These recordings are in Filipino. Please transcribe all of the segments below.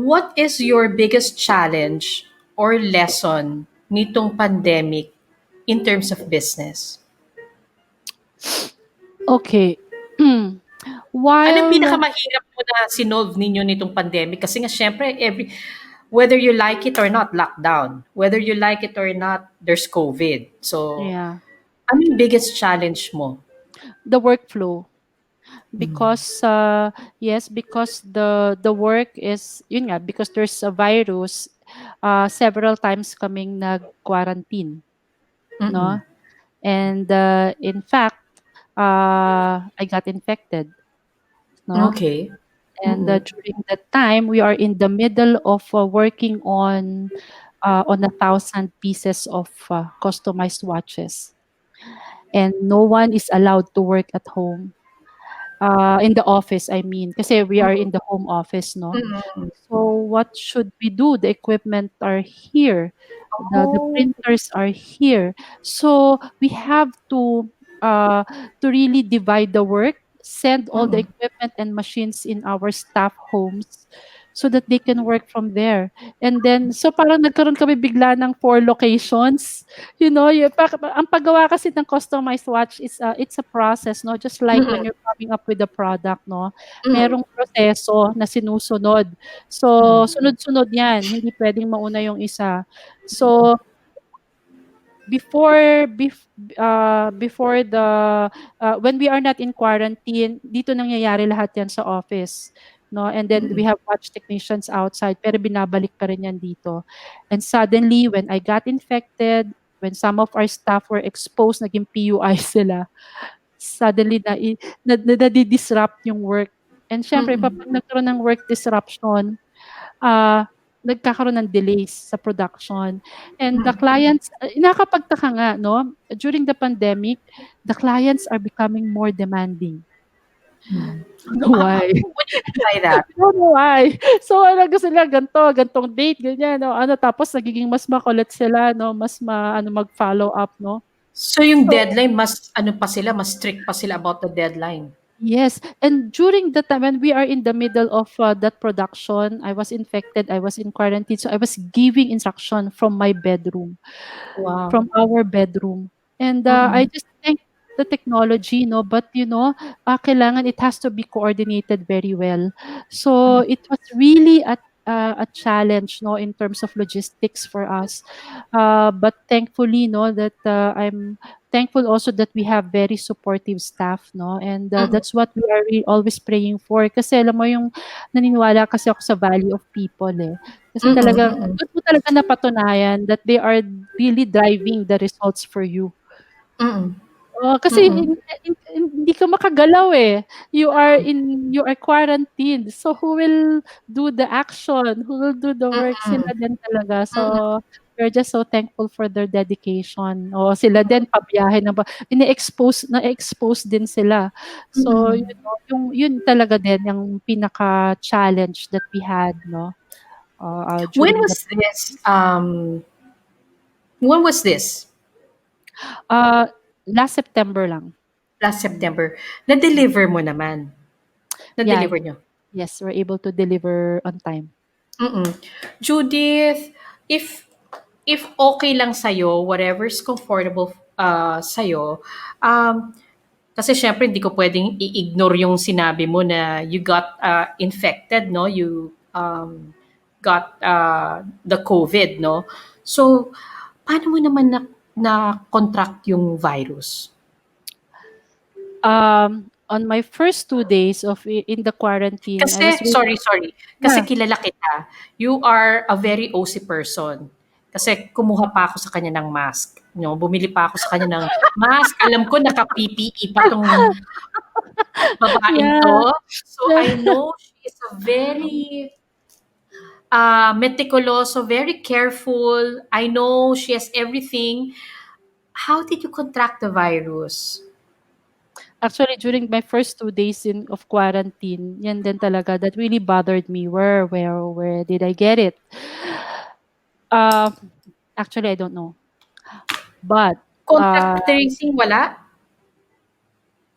What is your biggest challenge or lesson nitong pandemic in terms of business? Okay. Anong While pinakamahirap mo na sinolve ninyo nitong pandemic? Kasi nga syempre, whether you like it or not, lockdown. Whether you like it or not, there's COVID. So, yeah, ano yung biggest challenge mo? the workflow. Because yes, because the work is yun nga, because there's a virus, several times kaming nag-quarantine, Mm-mm. no? And in fact, I got infected, no? Okay. And Mm-mm. during that time, we are in the middle of working on 1,000 pieces of customized watches, and no one is allowed to work at home. In the office, I mean, kasi we are in the home office, no? Mm-mm. So what should we do? The equipment are here. The Oh. printers are here. So we have to really divide the work, send all the Mm-mm. equipment and machines in our staff homes so that they can work from there. And then so parang nagkaroon kami bigla ng 4 locations. Ang paggawa kasi ng customized watch is it's a process, no? Just like when Mm-mm. you're coming up with a product, no? Mm-mm. Merong proseso na sinusunod. So, sunod-sunod 'yan, hindi puwedeng mauna yung isa. So, before the when we are not in quarantine, dito nangyayari lahat 'yan sa office, 'no? And then we Mm-mm. have watch technicians outside, pero binabalik pa rin 'yan dito. And suddenly, when I got infected, when some of our staff were exposed, naging PUI sila, suddenly nadi-disrupt yung work. And siyempre Mm-mm. kapag nagkaroon ng work disruption, nagkakaroon ng delays sa production. And the clients, nakakapagtaka nga 'no, during the pandemic, the clients are becoming more demanding. I don't know why. What do you mean by that? I don't know why. So, gusto nila gan'to, gan'tong date, ganyan, o ano, tapos nagiging mas makulit sila 'no, mas mag-follow up 'no. So yung So deadline mas ano pa sila, mas strict pa sila about the deadline? yes, and during the time when we are in the middle of that production, I was infected, I was in quarantine, so I was giving instruction from my bedroom, Wow. from our bedroom. And I Mm-mm. just thank the technology, no, but kailangan it has to be coordinated very well. So it was really a challenge, no, in terms of logistics for us. But thankfully, no, that I'm thankful also that we have very supportive staff, no, and Mm-mm. that's what we are always praying for. Kasi alam mo yung naniniwala kasi ako sa value of people, eh. Kasi Mm-mm. talagang Mm-mm. dun mo talaga napatunayan that they are really driving the results for you. Mm-mm. Oo, kasi Mm-mm. hindi ka makagalaw, eh. You are quarantined. So, who will do the action? Who will do the work? Sila Mm-mm. din talaga. So, Mm-mm. we're just so thankful for their dedication. Oo, sila din pabiyahe na-expose din sila. So, Mm-mm. yun talaga din yung pinaka-challenge that we had 'no, When during the was this? When was this? uh, last September lang. Last September. Na-deliver mo naman. Yeah, Na-deliver nyo. yes, we're able to deliver on time. Mm-mm. Judith, if if okay lang sa'yo, whatever's comfortable sa'yo, um, kasi syempre hindi ko pwedeng i-ignore yung sinabi mo na you got infected, no? You got the COVID, no? So, paano mo naman na-contract yung virus? On my first 2 days in the quarantine, I was Kasi, really sorry. Kasi yeah. kilala kita. You are a very OC person. Kasi kumuha pa ako sa kanya ng mask. No, bumili pa ako sa kanya ng mask. Alam ko naka-PPE pa tong babaeng Yeah, to. So yeah. I know she is a very meticulous, so very careful. I know she has everything. How did you contract the virus? Actually, during my first 2 days of quarantine, yan din talaga that really bothered me. Where did I get it? Uh, Actually, I don't know. But, Contact tracing, wala?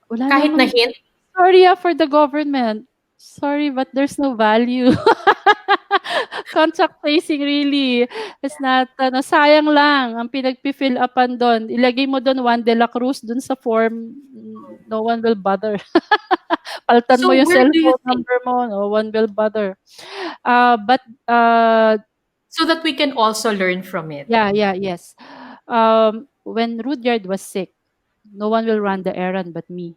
wala Kahit na namang hint? sorry, for the government. Sorry, but there's no value. Contact tracing really, it's not ano, sayang lang ang pinagfi-fill upan dun. Ilagay mo dun Juan de la Cruz dun sa form, no one will bother. Palitan mo So yung where do you cellphone think, number mo, no one will bother. But, so that we can also learn from it? yes. When Rudyard was sick, no one will run the errand but me.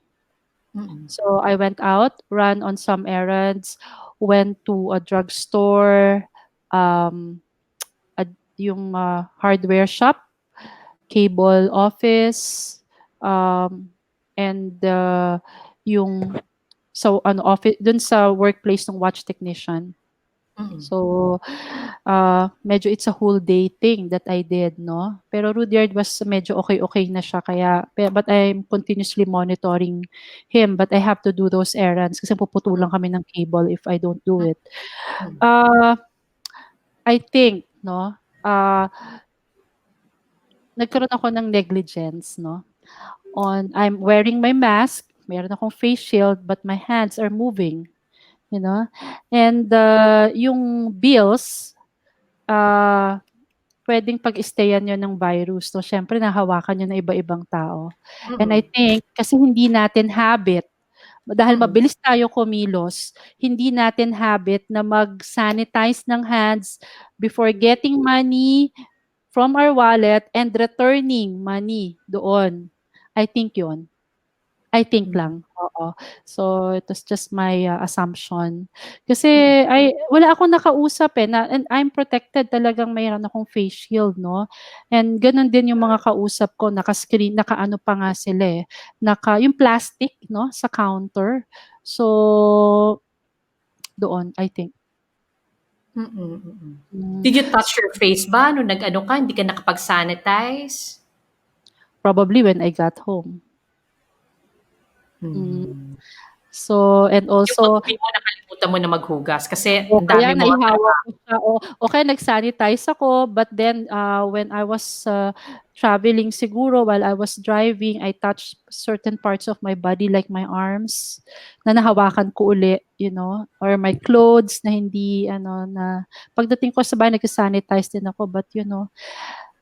Mm, So I went out, ran on some errands, went to a drugstore, um, a, yung hardware shop, cable office, um, and yung so ano office dun sa workplace ng watch technician. mm, So, medyo it's a whole day thing that I did 'no. Pero Rudyard was medyo okey-okey na siya kaya but I'm continuously monitoring him, but I have to do those errands kasi puputulan kami ng cable if I don't do it. mm, Uh, I think 'no, ah, nagkaroon ako ng negligence 'no, I'm wearing my mask, meron akong face shield, but my hands are moving, you know? And, yung bills, ah puwedeng pag-stayan 'yun ng virus 'no, siyempre nahawakan 'yun ng iba-ibang tao. And I mm, think kasi hindi natin habit, dahil mm, mabilis tayo kumilos, hindi natin habit na mag-sanitize ng hands before getting money from our wallet and returning money doon. I think 'yun. I think mm, lang, oo. So, it was just my, assumption. Kasi mm, wala akong nakausap, na and I'm protected talagang mayroon akong face shield 'no, and gano'n din yung mga kausap ko nakaano pa nga sila, yung plastic 'no, sa counter. So, doon I think. mm, mm. Hmm, Did you touch your face ba nung nag-ano ka, hindi ka nakapag-sanitize? Probably when I got home. Hmm, Hmm. so and Yung also pag-uwi mo nakalimutan mo na maghugas kasi o ang kaya dami mo ngang naihawa trabaho. ko siya o kaya nag-sanitize ako but then, when I was, traveling siguro while I was driving, I touched certain parts of my body like my arms na nahawakan ko uli, or my clothes na hindi ano na pagdating ko sa bahay nagsa-sanitize din ako but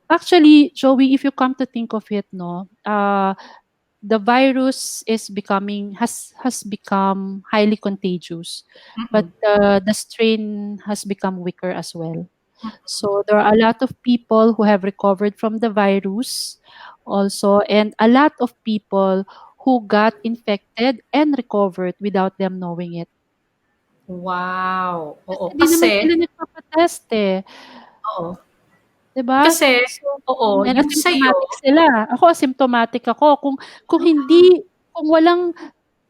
actually, Joey, if you come to think of it 'no, the virus has become highly contagious, but Mm, the strain has become weaker as well. So there are a lot of people who have recovered from the virus also, and a lot of people who got infected and recovered without them knowing it. wow, Kasi oo. hindi naman Kasi sila nagpapa-test, oo. 'di ba? Kasi So oo, and yung sa'yo asymptomatic sila. Ako asymptomatic ako. Kung walang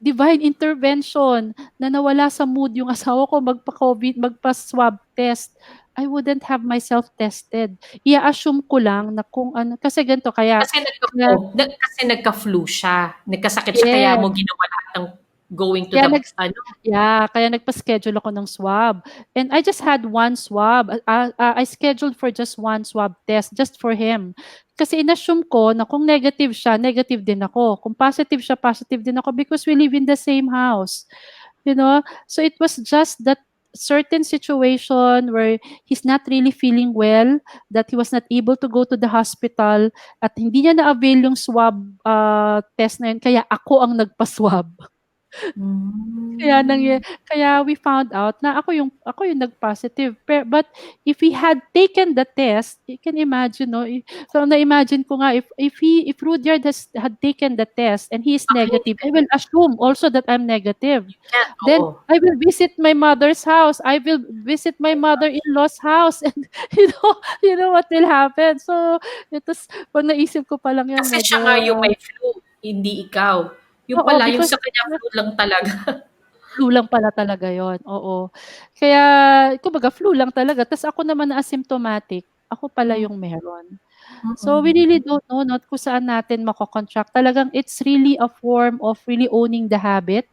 divine intervention na nawala sa mood yung asawa ko magpa-swab test, I wouldn't have myself tested. Ia-assume ko lang na kung ano kasi ganito kasi kaya kasi nagka-flu siya, nagkasakit siya kaya yes, mo ginawa lahat ng going to kaya the nag ano, Yeah, kaya nagpa-schedule ako ng swab. And I just had one swab. I scheduled for just one swab test just for him. Kasi inassume ko na kung negative siya, negative din ako. Kung positive siya, positive din ako because we live in the same house. You know? So it was just that certain situation where he's not really feeling well, that he was not able to go to the hospital, at hindi niya na-avail yung swab test na yun, kaya ako ang nagpa-swab. Kaya hmm. kaya we found out na ako yung nag-positive but if he had taken the test, you can imagine 'no, so na-imagine ko nga if Rudyard had taken the test and he is Baka hindi negative, ka I will assume also that I'm negative. yan, Then oo. I will visit my mother's house, I will visit my mother-in-law's house and you know what will happen. So, it was 'pag naisip ko pa lang 'yun Kasi siya medyo, nga yung may flu, hindi ikaw. Yung oo, pala yung because sa kanya flu lang talaga. flu lang pala talaga yun, oo. Kaya kumbaga flu lang talaga ta's ako naman na asymptomatic, ako pala Hmm, yung meron. So, we mm. really don't know 'no, kung saan natin mako-contract. Talagang it's really a form of really owning the habit,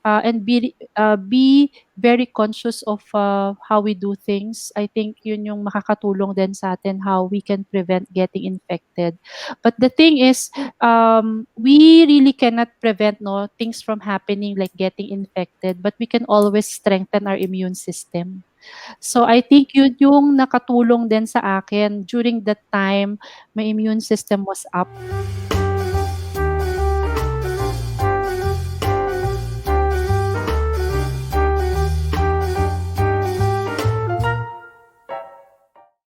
and be very conscious of, how we do things. I think yun yung makakatulong din sa'tin how we can prevent getting infected. But the thing is, we really cannot prevent 'no, things from happening like getting infected, but we can always strengthen our immune system. So, I think yun yung nakatulong din sa akin during that time my immune system was up.